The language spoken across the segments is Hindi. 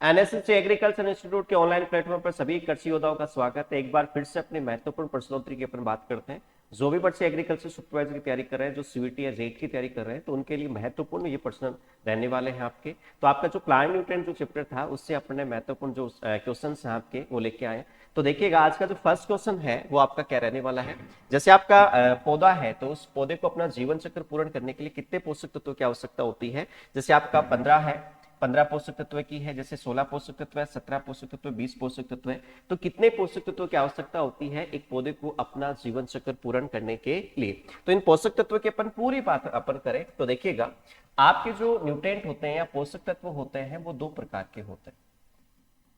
एनएसएस एग्रीकल्चर इंस्टीट्यूट के ऑनलाइन प्लेटफॉर्म पर सभी कृषि योद्धाओं का स्वागत है। एक बार फिर से अपने महत्वपूर्ण प्रश्नोत्तरी की अपन बात करते हैं। जो भी बच्चे एग्रीकल्चर सुपरवाइजर की तैयारी कर रहे हैं, जो सीवीटी या जेट की तैयारी कर रहे हैं, तो उनके लिए महत्वपूर्ण ये प्रश्न रहने वाले हैं आपके। तो आपका जो प्लांट न्यूट्रिएंट जो चैप्टर था, उससे अपने महत्वपूर्ण जो क्वेश्चन है आपके वो लेके आए। तो देखिएगा, आज का जो फर्स्ट क्वेश्चन है वो आपका क्या रहने वाला है। जैसे आपका पौधा है, तो उस पौधे को अपना जीवन चक्र पूर्ण करने के लिए कितने पोषक तत्वों की आवश्यकता होती है। जैसे आपका 15 है, 15 पोषक तत्व की है, जैसे 16 पोषक तत्व है, 17 पोषक तत्व, 20 पोषक तत्व है। तो कितने पोषक तत्वों की आवश्यकता होती है एक पौधे को अपना जीवन चक्र पूर्ण करने के लिए। तो इन पोषक तत्वों की अपन पूरी बात अपन करें तो देखिएगा, आपके जो न्यूट्रिएंट होते हैं या पोषक तत्व होते हैं वो दो प्रकार के होते हैं।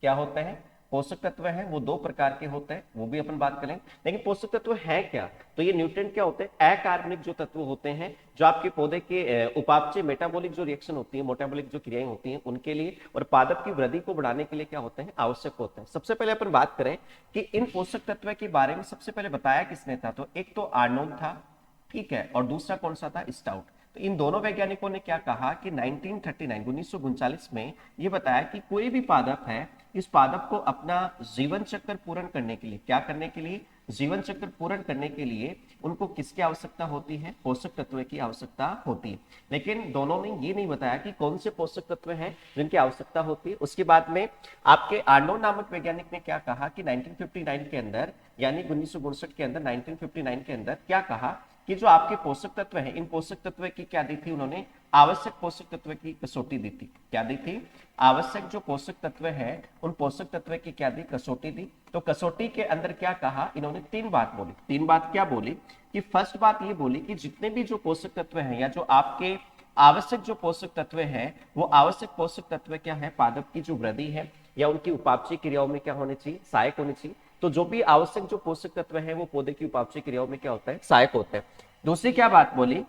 क्या होते हैं? पोषक तत्व हैं वो दो प्रकार के होते हैं, वो भी अपन बात करें। लेकिन पोषक तत्व है क्या? तो ये न्यूट्रिएंट क्या होते हैं? अकार्बनिक जो तत्व होते हैं, जो आपके पौधे के उपापचय मेटाबॉलिक जो रिएक्शन होती है, मेटाबॉलिक जो क्रियाएं होती हैं उनके लिए और पादप की वृद्धि को बढ़ाने के लिए क्या होते हैं? आवश्यक होते हैं। सबसे पहले अपन बात करें कि इन पोषक तत्व के बारे में सबसे पहले बताया किसने था, तो एक तो आर्नोल्ड था, ठीक है, और दूसरा कौन सा था? स्टाउट। तो इन दोनों वैज्ञानिकों ने क्या कहा कि 1939 में ये बताया कि कोई भी पादप है, इस पादप को अपना जीवन चक्र पूर्ण करने के लिए, क्या करने के लिए? जीवन चक्र पूर्ण करने के लिए उनको किसकी आवश्यकता होती है? पोषक तत्व की आवश्यकता होती है। लेकिन दोनों ने ये नहीं बताया कि कौन से पोषक तत्व हैं जिनकी आवश्यकता होती है। उसके बाद में आपके आर्नोल्ड नामक वैज्ञानिक ने क्या कहा कि 1959 के अंदर, यानी 1959 के अंदर, 1959 के अंदर क्या कहा कि जो आपके पोषक तत्व हैं, इन पोषक तत्व की क्या दी थी उन्होंने? आवश्यक पोषक तत्व की कसौटी दी थी। क्या दी थी? आवश्यक जो पोषक तत्व है उन पोषक तत्व की क्या दी? कसौटी दी। तो कसौटी के अंदर क्या कहा इन्होंने? तीन बात बोली। तीन बात क्या बोली कि फर्स्ट बात ये बोली कि जितने भी जो पोषक तत्व हैं या जो आपके आवश्यक जो पोषक तत्व हैं, वो आवश्यक पोषक तत्व क्या है? पादप की जो वृद्धि है या उनकी उपापचय क्रियाओं में क्या होनी चाहिए? सहायक होनी चाहिए। तो जो भी आवश्यक जो पोषक तत्व है वो पौधे की उपापचय क्रियाओं में क्या होता है? सहायक होता है। दूसरी क्या बात बोली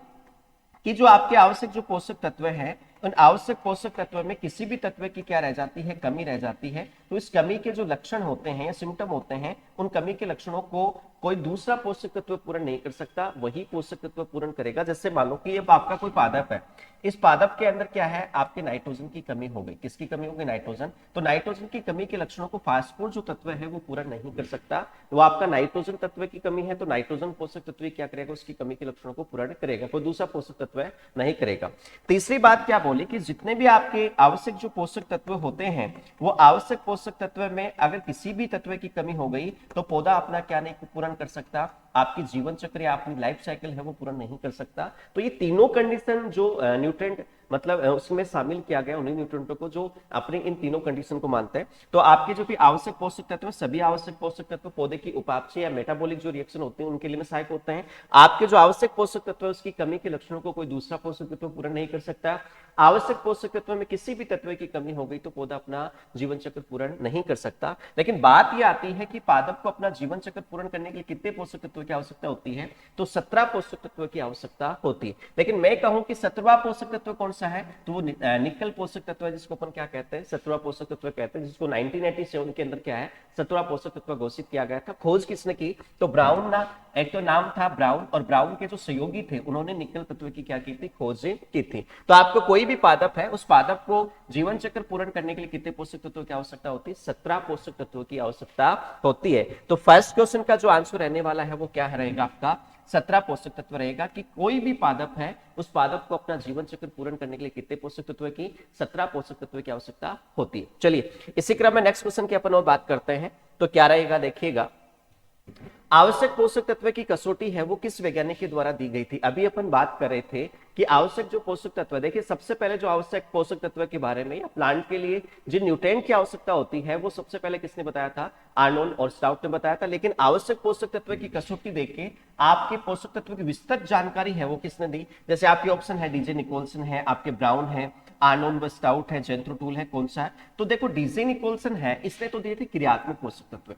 कि जो आपके आवश्यक जो पोषक तत्व हैं, उन आवश्यक पोषक तत्व में किसी भी तत्व की क्या रह जाती है? कमी रह जाती है। तो इस कमी के जो लक्षण होते हैं या सिम्टम होते हैं, उन कमी के लक्षणों को कोई दूसरा पोषक तत्व पूर्ण नहीं कर सकता, वही पोषक तत्व पूर्ण करेगा। जैसे मान लो कि ये आपका कोई पादप है, इस पादप के अंदर क्या है? आपके नाइट्रोजन की कमी हो गई। किसकी कमी हो गई? नाइट्रोजन। तो नाइट्रोजन की कमी के लक्षणों को फास्फोर जो तत्व है वो पूरा नहीं कर सकता। तो आपका नाइट्रोजन तत्व की कमी है, तो नाइट्रोजन पोषक तत्व क्या करेगा? उसकी कमी के लक्षणों को पूर्ण करेगा, कोई दूसरा पोषक तत्व नहीं करेगा। तीसरी बात क्या बोली कि जितने भी आपके आवश्यक जो पोषक तत्व होते हैं, वो आवश्यक पोषक तत्व में अगर किसी भी तत्व की कमी हो गई तो पौधा अपना क्या नहीं पूर्ण कर सकता? आपकी जीवन चक्र या अपनी लाइफ साइकिल है वो पूरा नहीं कर सकता। तो ये तीनों कंडीशन जो न्यूट्रिएंट मतलब उसमें शामिल किया गया, उन्हीं न्यूट्रिएंटों को जो अपने इन तीनों कंडीशन को मानते हैं। तो आपके जो भी आवश्यक पोषक तत्व, सभी आवश्यक पोषक तत्व पौधे की उपापचय या मेटाबॉलिक जो रिएक्शन होते हैं उनके लिए सहायक होते हैं। आपके जो आवश्यक पोषक तत्व है उसकी कमी के लक्षणों को कोई दूसरा पोषक तत्व पूरा नहीं कर सकता। आवश्यक पोषक तत्व में किसी भी तत्व की कमी हो गई तो पौधा अपना जीवन चक्र पूर्ण नहीं कर सकता। लेकिन बात यह आती है कि पादप को अपना जीवन चक्र पूर्ण करने के लिए कितने पोषक तत्व की आवश्यकता होती है? तो 17 पोषक तत्व की आवश्यकता होती है। लेकिन मैं कहूं कि 17वां पोषक तत्व कौन सा है, तो वो निकल पोषक तत्व है, जिसको अपन क्या कहते हैं? 17वां पोषक तत्व कहते हैं, जिसको 1987 के अंदर क्या है? 17वां पोषक तत्व घोषित किया गया था। खोज किसने की? तो ब्राउन ना, एक तो नाम था ब्राउन, और ब्राउन के जो सहयोगी थे उन्होंने निकल तत्व की क्या की थी? खोज की थी। तो आपको कोई भी पादप है, उस पादप को जीवन चक्र पूर्ण करने के लिए कितने पोषक तत्वों की आवश्यकता होती है? 17 पोषक तत्वों की आवश्यकता होती है। तो फर्स्ट क्वेश्चन का जो आंसर रहने वाला है वो क्या रहेगा? आपका 17 पोषक तत्व रहेगा कि कोई भी पादप है, उस पादप को अपना जीवन चक्र पूर्ण करने के लिए कितने पोषक तत्व की? 17 पोषक तत्व की आवश्यकता होती है। चलिए इसी क्रम में नेक्स्ट क्वेश्चन की अपन और बात करते हैं। तो क्या रहेगा? देखिएगा, आवश्यक पोषक तत्व की कसौटी है वो किस वैज्ञानिक के द्वारा दी गई थी? अभी अपन बात कर रहे थे कि आवश्यक जो पोषक तत्व, देखिए सबसे पहले जो आवश्यक पोषक तत्व के बारे में या प्लांट के लिए जिन न्यूट्रिएंट की आवश्यकता होती है वो सबसे पहले किसने बताया था? आर्नोल्ड और स्टाउट ने बताया था। लेकिन आवश्यक पोषक तत्व की कसौटी देके आपके पोषक तत्व की विस्तृत जानकारी है वो किसने दी? जैसे आपके ऑप्शन है डीजे निकोलसन है, आपके ब्राउन है, आर्नोल्ड व स्टाउट है, जेंथ्रो टूल है, कौन सा है? तो देखो डीजे निकोलसन है, इसने तो दिए थे क्रियात्मक पोषक तत्व।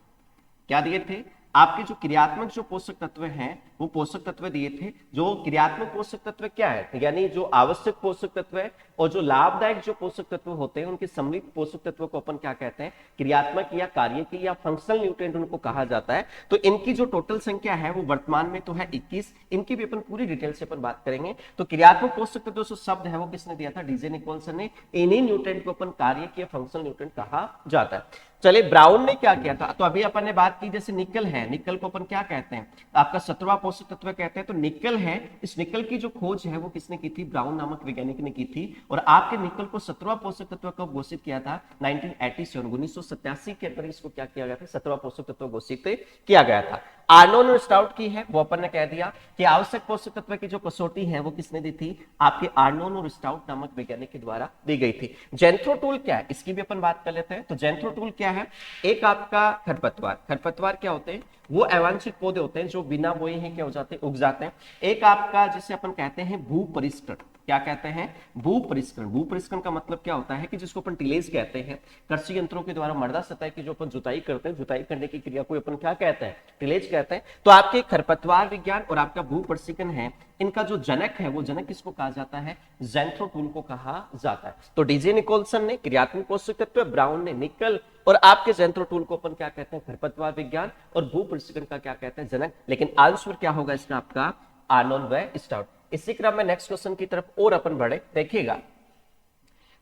क्या दिए थे? आपके जो क्रियात्मक जो पोषक तत्व हैं वो पोषक तत्व दिए थे। जो क्रियात्मक पोषक तत्व क्या है, यानी जो आवश्यक पोषक तत्व है और जो लाभदायक जो पोषक तत्व होते हैं उनके सम्मिलित पोषक तत्व को अपन क्या कहते हैं, क्रियात्मक या कार्य की या फंक्शनल न्यूट्रिएंट उनको कहा जाता है। तो इनकी जो टोटल संख्या है वो वर्तमान में तो है 21। इनकी भी अपन पूरी डिटेल से अपन बात करेंगे। तो क्रियात्मक पोषक तत्व जो शब्द है वो किसने दिया था, डीजे निकोलसन ने। इन्हीं न्यूट्रिएंट को अपन कार्य की फंक्शनल न्यूट्रिएंट कहा जाता है। चलिए ब्राउन ने क्या किया था, तो अभी अपन ने बात की जैसे निकल है, निकल को अपन क्या कहते हैं, आपका 17वां पोषक तत्व कहते हैं। तो निकल है, इस निकल की जो खोज है वो किसने की थी, ब्राउन नामक वैज्ञानिक ने की थी। और आपके निकल को 17वां पोषक तत्व कब घोषित किया था, 1987 के अंदर इसको क्या किया गया था, 17वां पोषक तत्व घोषित किया गया था। आर्नोल्ड और स्टाउट की है वो अपन ने कह दिया कि आवश्यक पोषक तत्व की जो कसौटी है वो किसने दी थी, आपके आर्नोल्ड और स्टाउट नामक वैज्ञानिक के द्वारा दी गई थी। जेंथ्रोटूल क्या है, इसकी भी अपन बात कर लेते हैं। तो जेंथ्रोटूल क्या है, एक आपका खरपतवार, खरपतवार क्या होते हैं, वो अवांछित पौधे होते हैं जो बिना बोए हैं क्या हो जाते हैं, उग जाते हैं। एक आपका जिसे अपन कहते हैं भू परिष्करण, क्या कहते हैं, भू परिष्करण। भू परिष्करण का मतलब क्या होता है कि जिसको अपन टिलेज कहते हैं, कृषि यंत्रों के द्वारा मृदा सतह की जो अपन जुताई करते हैं, जुताई करने की क्रिया को अपन क्या कहते हैं, टिलेज कहते हैं। तो आपके खरपतवार विज्ञान और आपका भू परिष्करण है, इनका जो जनक है वो जनक किसको कहा जाता है, जेंथ्रोटूल को कहा जाता है। तो डीजे निकोलसन ने क्रियात्मक पोषक तत्व, ब्राउन ने निकल, और आपके जेंथ्रोटूल को अपन क्या कहते हैं, खरपतवार विज्ञान, और भू परिष्करण का क्या कहते हैं, जनक। लेकिन आंसर क्या होगा इसका, आपका आर्नोल्ड व स्टाउट। इसी क्रम में नेक्स्ट क्वेश्चन की तरफ और अपन बढ़े, देखिएगा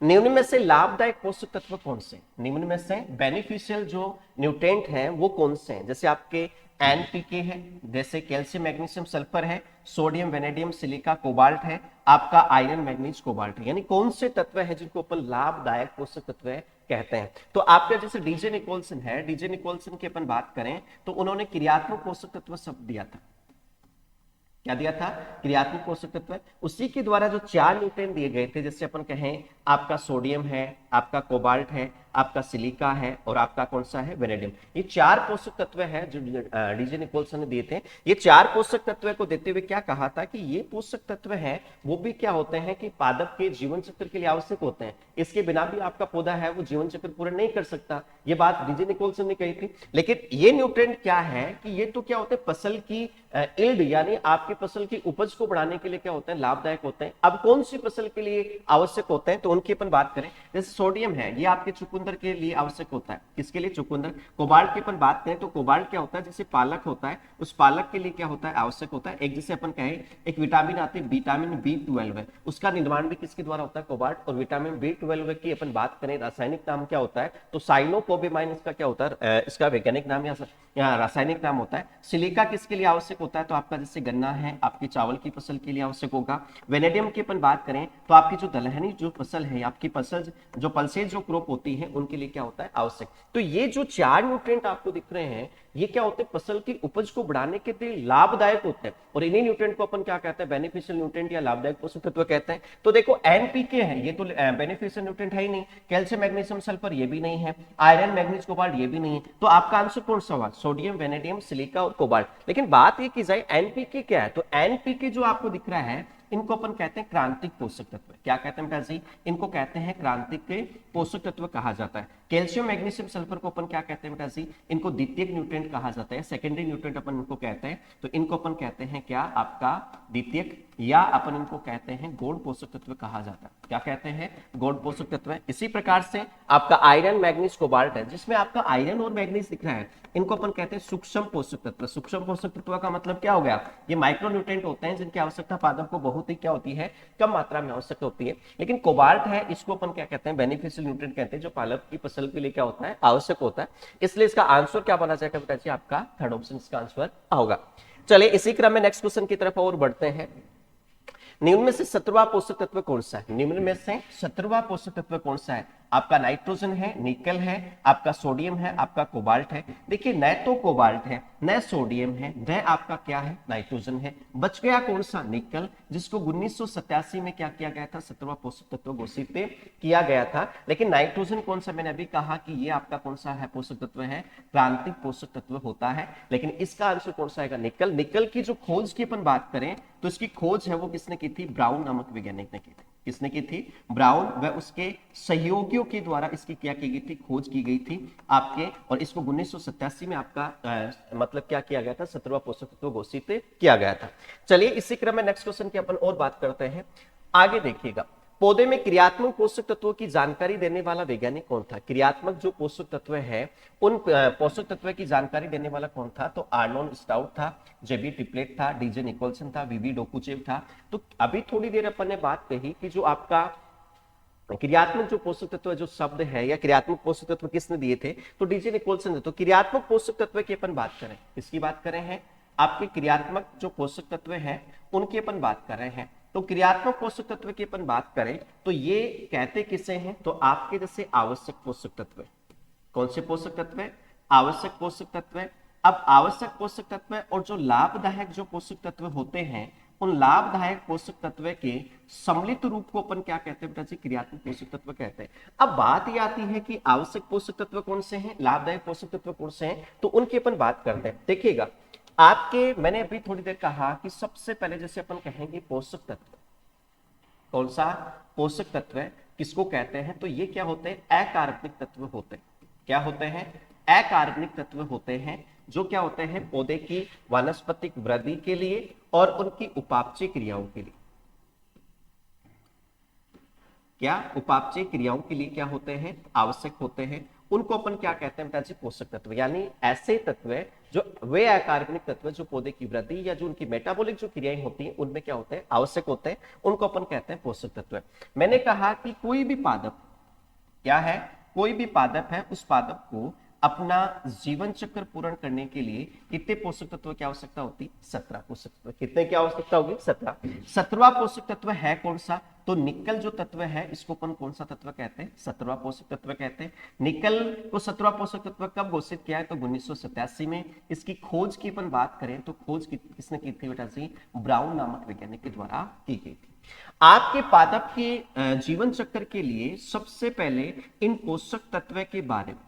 निम्न में से लाभदायक पोषक तत्व कौन से, निम्न में से बेनिफिशियल जो न्यूट्रिएंट हैं वो कौन से हैं। जैसे आपके एनपीके है, जैसे कैल्शियम मैग्नीशियम सल्फर है, सोडियम वेनेडियम सिलिका कोबाल्ट है, आपका आयरन मैग्नीज कोबाल्ट है। यानी कौन से तत्व है जिनको अपन लाभदायक पोषक तत्व कहते हैं। तो आपका जैसे डीजे निकोलसन है, डीजे निकोलसन की अपन बात करें तो उन्होंने क्रियात्मक पोषक तत्व शब्द दिया था, क्या दिया था, क्रियात्मक पोषक तत्व। उसी के द्वारा जो 4 न्यूट्रिएंट दिए गए थे, जैसे अपन कहें आपका सोडियम है, आपका कोबाल्ट है, आपका सिलिका है, और आपका कौन सा है, वेनेडियम। ये 4 पोषक तत्व है जो डीजे निकोलसन ने दिए थे। ये 4 पोषक तत्व को देते हुए क्या कहा था कि ये पोषक तत्व है वो भी क्या होते हैं कि पादप के जीवन चक्र के लिए आवश्यक होते हैं। इसके बिना भी आपका पौधा है वो जीवन चक्र पूरा नहीं कर सकता, ये बात डीजे निकोलसन ने कही थी। लेकिन ये न्यूट्रिएंट क्या है कि ये तो क्या होते हैं, फसल की इल्ड यानी आपकी फसल की उपज को बढ़ाने के लिए क्या होते हैं, लाभदायक होते हैं। अब कौन सी फसल के लिए आवश्यक होते हैं, तो उनकी अपन बात करें। जैसे सोडियम है, ये आपके चुकंदर के लिए आवश्यक होता है, किसके लिए, चुकंदर। कोबाल्ट की अपन बात करें तो कोबाल्ट क्या होता है, जैसे पालक होता है, उस पालक के लिए क्या होता है, आवश्यक होता है। एक जैसे अपन कहें एक विटामिन आती है, विटामिन B12 है, उसका निर्माण भी किसके द्वारा होता है, कोबाल्ट। और विटामिन B12 की अपन बात करें रासायनिक नाम क्या होता है, तो साइनोकोबामाइन इसका क्या होता है, इसका वैज्ञानिक नाम या रासायनिक नाम होता है। सिलिका किसके लिए आवश्यक होता है, तो आपका जैसे गन्ना है, आपकी चावल की फसल के लिए आवश्यक होगा। वेनेडियम की अपन बात करें तो आपकी जो दलहनी जो फसल है, आपकी फसल जो पल्सेज जो क्रॉप होती है उनके लिए क्या होता है, आवश्यक। तो ये जो 4 न्यूट्रिएंट आपको दिख रहे हैं ये क्या होते हैं, फसल की उपज को बढ़ाने के लिए लाभदायक होते हैं। और इन्हीं न्यूट्रिएंट को अपन क्या कहते हैं, बेनिफिशियल न्यूट्रिएंट या लाभदायक पोषक तत्व कहते हैं। तो देखो एनपीके है, ये तो बेनिफिशियल न्यूट्रिएंट है ही नहीं। कैल्शियम मैग्नीशियम सल्फर ये भी नहीं है, आयरन मैग्नीज कोबाल्ट ये भी नहीं है। तो आपका आंसर कौन सा हुआ, सोडियम वेनेडियम सिलिका और कोबाल्ट। लेकिन बात ये की जाए एनपीके क्या है, तो एनपीके जो आपको दिख रहा है इनको अपन कहते हैं क्रांतिक पोषक तत्व। क्या कहते हैं बेटा जी, इनको कहते हैं क्रांतिक के पोषक तत्व कहा जाता है। कैल्शियम मैग्नीशियम सल्फर को अपन क्या कहते हैं बेटा जी, इनको द्वितीयक न्यूट्रिएंट कहा जाता है, सेकेंडरी न्यूट्रिएंट अपन इनको कहते हैं। तो इनको अपन कहते हैं क्या, आपका द्वितीयक, या अपन इनको कहते हैं गौण पोषक तत्व कहा जाता है। क्या कहते हैं, गौण पोषक तत्व। इसी प्रकार से आपका आयरन मैग्नीज कोबाल्ट है, जिसमें आपका आयरन और मैग्नीज दिख रहा है, इनको अपन कहते हैं सूक्ष्म पोषक तत्व। सूक्ष्म पोषक तत्व का मतलब क्या हो गया, ये माइक्रो न्यूट्रिएंट होते हैं जिनकी आवश्यकता पादप को बहुत ही क्या होती है, कम मात्रा में आवश्यक होती है। लेकिन कोबाल्ट है, इसको अपन क्या कहते हैं, बेनिफिशियल न्यूट्रिएंट कहते हैं, जो पादप की फसल के लिए क्या होता है, आवश्यक होता है। इसलिए इसका आंसर क्या बना जाएगा बेटा जी, आपका थर्ड ऑप्शन इसका आंसर होगा। चलिए इसी क्रम में नेक्स्ट क्वेश्चन की तरफ और बढ़ते हैं। निम्न में से 17वां पोषक तत्व कौन सा है, निम्न में से 17वां पोषक तत्व कौन सा है, आपका नाइट्रोजन है, निकल है, आपका सोडियम है, आपका कोबाल्ट है। देखिए न तो कोबाल्ट है, न सोडियम है, न आपका क्या है, नाइट्रोजन है। बच गया कौन सा, निकल, जिसको 1987 में क्या किया गया था, 17वां पोषक तत्व घोषित किया गया था। लेकिन नाइट्रोजन कौन सा, मैंने अभी कहा कि ये आपका कौन सा है, पोषक तत्व है, क्रांतिक पोषक तत्व होता है। लेकिन इसका आंसर कौन सा आएगा, निकल। निकल की जो खोज की अपन बात करें तो इसकी खोज है वो किसने की थी, ब्राउन नामक वैज्ञानिक ने की थी। किसने की थी? ब्राउन व उसके सहयोगियों के द्वारा इसकी क्या की गई थी? खोज की गई थी आपके, और इसको 1987 में आपका मतलब क्या किया गया था? 17वां पोषक तत्व घोषित किया गया था। चलिए इसी क्रम में नेक्स्ट क्वेश्चन की अपन और बात करते हैं। आगे देखिएगा, पौधे में क्रियात्मक पोषक तत्वों की जानकारी देने वाला वैज्ञानिक कौन था? क्रियात्मक जो पोषक तत्व है उन पोषक तत्व की जानकारी देने वाला कौन था? तो आर्नोल्ड स्टाउट था, जेबी ट्रिप्लेट था, डीजे निकोलसन था, वीवी डोकुचेव था। तो अभी थोड़ी देर अपन ने बात कही कि जो आपका क्रियात्मक जो पोषक तत्व जो शब्द है या क्रियात्मक पोषक तत्व किसने दिए थे? तो डीजे निकोलसन ने। तो क्रियात्मक पोषक तत्व की अपन बात करें, किसकी बात करें हैं? आपके क्रियात्मक जो पोषक तत्व है उनकी अपन बात कर रहे हैं। तो क्रियात्मक पोषक तत्व की अपन बात करें तो ये कहते किसे हैं? तो आपके जैसे आवश्यक पोषक तत्व। कौन से पोषक तत्व? आवश्यक पोषक तत्व। अब आवश्यक पोषक तत्व और जो लाभदायक जो पोषक तत्व होते हैं, उन लाभदायक पोषक तत्व के सम्मिलित रूप को अपन क्या कहते हैं बेटा जी? क्रियात्मक पोषक तत्व कहते हैं। अब बात ये आती है कि आवश्यक पोषक तत्व कौन से हैं, लाभदायक पोषक तत्व कौन से हैं, तो उनकी अपन बात करते हैं। देखिएगा, आपके मैंने अभी थोड़ी देर कहा कि सबसे पहले जैसे अपन कहेंगे पोषक तत्व, कौन सा पोषक तत्व है, किसको कहते हैं? तो ये क्या होते हैं? अकार्बनिक तत्व होते हैं। क्या होते हैं? अकार्बनिक तत्व होते हैं, जो क्या होते हैं? पौधे की वानस्पतिक वृद्धि के लिए और उनकी उपापचय क्रियाओं के लिए। क्या उपापचय क्रियाओं के लिए क्या होते हैं? आवश्यक होते हैं। उनको अपन क्या कहते हैं बेटा जी? पोषक तत्व। यानी ऐसे तत्व जो वे अकार्बनिक तत्व जो पौधे की वृद्धि या जो उनकी मेटाबॉलिक जो क्रियाएं होती हैं उनमें क्या होते हैं? आवश्यक होते हैं। उनको अपन कहते हैं पोषक तत्व। मैंने कहा कि कोई भी पादप क्या है? कोई भी पादप है, उस पादप को अपना जीवन चक्र पूर्ण करने के लिए कितने पोषक तत्व की आवश्यकता होती? 17 पोषक तत्व। कितने की आवश्यकता होगी? 17। 17वां पोषक तत्व है कौन सा? तो निकल जो तत्व है इसको अपन कौन सा तत्व कहते हैं? 17वां पोषक तत्व कहते हैं। निकल को 17वां पोषक तत्व कब घोषित किया है? तो 1987 में। इसकी खोज की अपन बात करें तो खोज किसने की थी बेटा जी? ब्राउन नामक वैज्ञानिक के द्वारा की गई थी। आपके पादप के जीवन चक्र के लिए सबसे पहले इन पोषक तत्व के बारे में,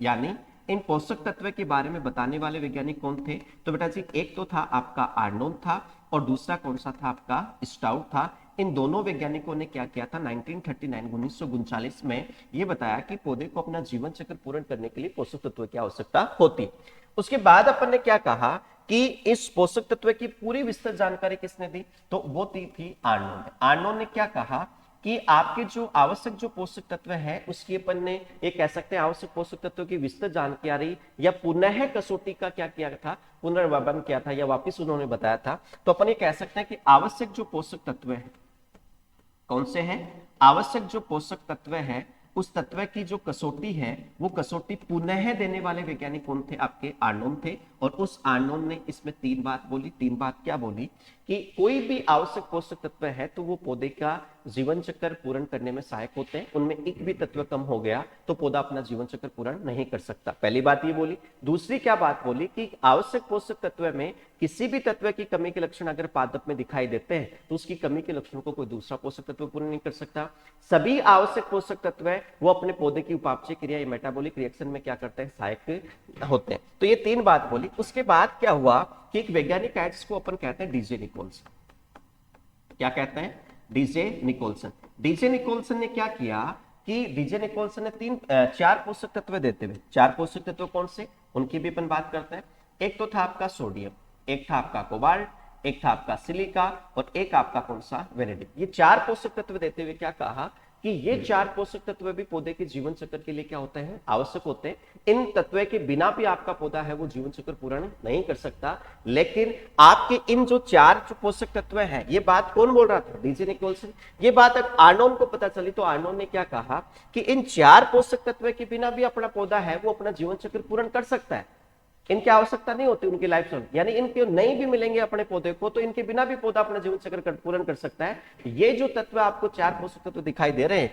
यानी इन पोषक तत्व के बारे में बताने वाले वैज्ञानिक कौन थे? तो बेटा जी एक तो था आपका आर्नोल्ड था और दूसरा कौन सा था? आपका स्टाउट था। इन दोनों वैज्ञानिकों ने क्या किया था? 1939 में ये बताया कि पौधे को अपना जीवन चक्र पूर्ण करने के लिए पोषक तत्व की आवश्यकता होती। उसके बाद अपन ने क्या कहा कि इस पोषक तत्व की पूरी विस्तृत जानकारी किसने दी? तो वो दी थी आर्नोल्ड। आर्नोल्ड ने क्या कहा कि आपके जो आवश्यक जो पोषक तत्व है उसकी अपन ने ये कह सकते हैं आवश्यक पोषक तत्व की विस्तृत जानकारी या पुनः कसौटी का क्या किया था? पुनर्वर्णन किया था या वापिस उन्होंने बताया था। तो अपन ये कह सकते हैं कि आवश्यक जो पोषक तत्व है कौन से हैं? आवश्यक जो पोषक तत्व है उस तत्व की जो कसौटी है वो कसौटी पुनः देने वाले वैज्ञानिक कौन थे? आपके आर्नोल्ड थे। और उस आर्नोल्ड ने इसमें 3 बात बोली। 3 बात क्या बोली? कि कोई भी आवश्यक पोषक तत्व है तो वो पौधे का जीवन चक्र पूर्ण करने में सहायक होते हैं। उनमें एक भी तत्व कम हो गया तो पौधा अपना जीवन चक्र पूर्ण नहीं कर सकता। पहली बात ये बोली। दूसरी क्या बात बोली? कि आवश्यक पोषक तत्व में किसी भी तत्व की कमी के लक्षण अगर पादप में दिखाई देते हैं तो उसकी कमी के लक्षणों को कोई दूसरा पोषक तत्व पूर्ण नहीं कर सकता। सभी आवश्यक पोषक तत्व है वो अपने पौधे की उपापचय क्रिया या मेटाबॉलिक रिएक्शन में क्या करते हैं? सहायक होते हैं। तो ये 3 बात बोली। उसके बाद क्या हुआ कि एक वैज्ञानिक आया जिसको अपन कहते हैं डीजे निकोलसन। क्या कहते हैं? DJ Nicolson. डीजे निकोलसन ने क्या किया कि डीजे निकोलसन ने 4 पोषक तत्व देते हुए, 4 पोषक तत्व कौन से उनकी भी अपन बात करते हैं। एक तो था आपका सोडियम, एक था आपका कोबाल्ट, एक था आपका सिलिका और एक आपका कौन सा? वेनेडियम। ये 4 पोषक तत्व देते हुए क्या कहा कि ये 4 पोषक तत्व भी पौधे के जीवन चक्र के लिए क्या होते हैं? आवश्यक होते हैं। इन तत्व के बिना भी आपका पौधा है वो जीवन चक्र पूर्ण नहीं कर सकता। लेकिन आपके इन जो 4 जो पोषक तत्व हैं, ये बात कौन बोल रहा था? DJ Nicholson. ये बात आर्नोल्ड को पता चली तो आर्नोल्ड ने क्या कहा कि इन 4 पोषक तत्व के बिना भी अपना पौधा है वो अपना जीवन चक्र पूर्ण कर सकता है। इनकी आवश्यकता नहीं होती उनकी लाइफ टाइम, यानी इनके नहीं भी मिलेंगे अपने पौधे को तो इनके बिना भी पौधा अपना जीवन चक्र पूर्ण कर सकता है। ये जो तत्व आपको 4 पोषक तत्व दिखाई दे रहे हैं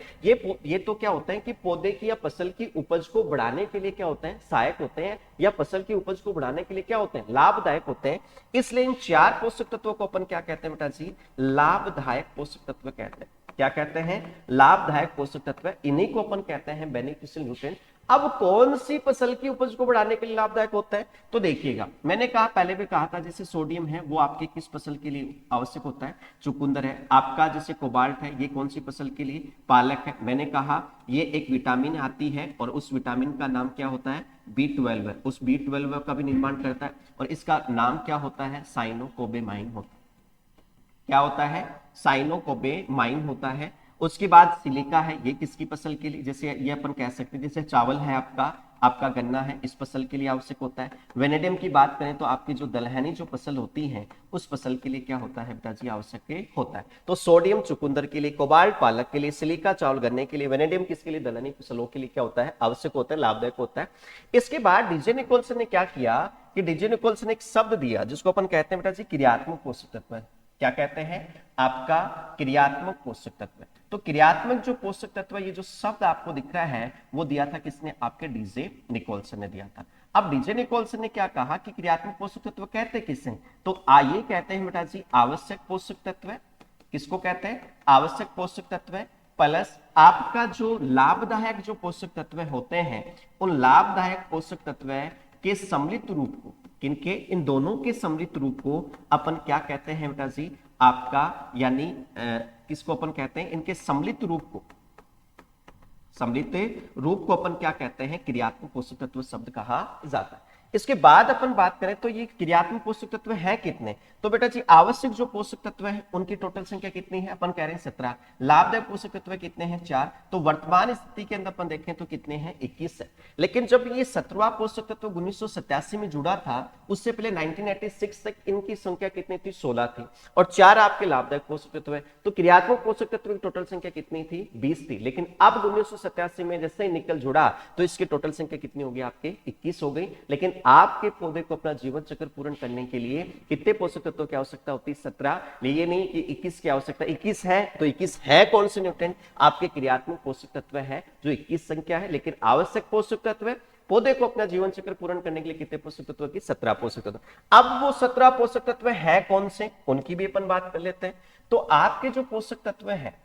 ये तो क्या होते हैं कि पौधे की या फसल की उपज को बढ़ाने के लिए क्या होते हैं? सहायक होते हैं। या फसल की उपज को बढ़ाने के लिए क्या होते हैं? लाभदायक होते हैं। इसलिए इन 4 पोषक तत्वों को अपन क्या कहते हैं बेटा जी? लाभदायक पोषक तत्व कहते हैं। क्या कहते हैं? लाभदायक पोषक तत्व। इन्हीं को अपन कहते हैं बेनिफिशियल न्यूट्रिएंट। अब कौन सी फसल की उपज को बढ़ाने के लिए लाभदायक होता है? तो देखिएगा, मैंने कहा, पहले भी कहा था, जैसे सोडियम है वो आपके किस फसल के लिए आवश्यक होता है? चुकंदर है आपका। जैसे कोबाल्ट है, ये कौन सी फसल के लिए? पालक है। मैंने कहा ये एक विटामिन आती है और उस विटामिन का नाम क्या होता है? B12 है। उस B12 का भी निर्माण करता है और इसका नाम क्या होता है? साइनोकोबामाइन होता है। क्या होता है? साइनोकोबामाइन होता है। उसके बाद सिलिका है, ये किसकी फसल के लिए? जैसे ये अपन कह सकते हैं, जैसे चावल है आपका गन्ना है, इस फसल के लिए आवश्यक होता है। वेनेडियम की बात करें तो आपकी जो दलहनी जो फसल होती है उस फसल के लिए क्या होता है बेटा जी? आवश्यक होता है। तो सोडियम चुकंदर के लिए, कोबाल्ट पालक के लिए, सिलिका चावल गन्ने के लिए, वेनेडियम किसके लिए? दलहनी फसलों के लिए क्या होता है? आवश्यक होता है, लाभदायक होता है। इसके बाद डीजे निकोल्सन ने क्या किया कि डीजे निकोल्सन ने एक शब्द दिया जिसको अपन कहते हैं बेटा जी क्रियात्मक पोषक तत्व। क्या कहते हैं? आपका क्रियात्मक पोषक तत्व। तो क्रियात्मक जो पोषक तत्व, ये जो शब्द आपको दिख रहा है वो दिया था किसने? आपके डीजे निकोल्सन ने दिया था। अब डीजे निकोल्सन ने क्या कहा कि क्रियात्मक पोषक तत्व कहते किसे? तो आइए कहते हैं बेटा जी आवश्यक पोषक तत्व। किसको कहते हैं? आवश्यक पोषक तत्व प्लस आपका जो लाभदायक जो पोषक तत्व होते हैं उन लाभदायक पोषक तत्व के सम्मिलित रूप को, किनके? इन दोनों के सम्मिलित रूप को अपन क्या कहते हैं बेटा जी? आपका यानी किसको अपन कहते हैं? इनके सम्मिलित रूप को अपन क्या कहते हैं? क्रियात्मक पोषक तत्व शब्द कहा जाता है। इसके बाद अपन बात करें तो ये क्रियात्मक पोषक तत्व है कितने? तो बेटा जी आवश्यक जो पोषक तत्व है उनकी टोटल संख्या कितनी है? अपन कह रहे हैं 17। लाभदायक पोषक तत्व कितने हैं? 4। तो वर्तमान स्थिति के अंदर अपन देखें तो कितने हैं? 21 है। लेकिन जब ये 17वां पोषक तत्व 1987 में जुड़ा था उससे पहले 1986 तक इनकी संख्या कितनी थी? 16 थी। और 4 आपके लाभदायक पोषक तत्व है। तो क्रियात्मक पोषक तत्व की टोटल संख्या कितनी थी? 20 थी। लेकिन अब 1987 में जैसे ही निकल जुड़ा तो इसकी टोटल संख्या कितनी हो गई? आपके 21 हो गई। लेकिन आपके पौधे को अपना जीवन चक्र पूर्ण करने के लिए कितने पोषक तत्वों की आवश्यकता होती है? 17। ये नहीं कि 21 की आवश्यकता। 21 है तो 21 है कौन से न्यूट्रिएंट? आपके क्रियात्मक पोषक तत्व है जो 21 संख्या है। लेकिन आवश्यक पोषक तत्व पौधे को अपना जीवन चक्र पूर्ण करने के लिए कितने पोषक तत्व की? 17 पोषक तत्व। अब वो 17 पोषक तत्व है कौन से, उनकी भी अपन बात कर लेते हैं। तो आपके जो पोषक तत्व है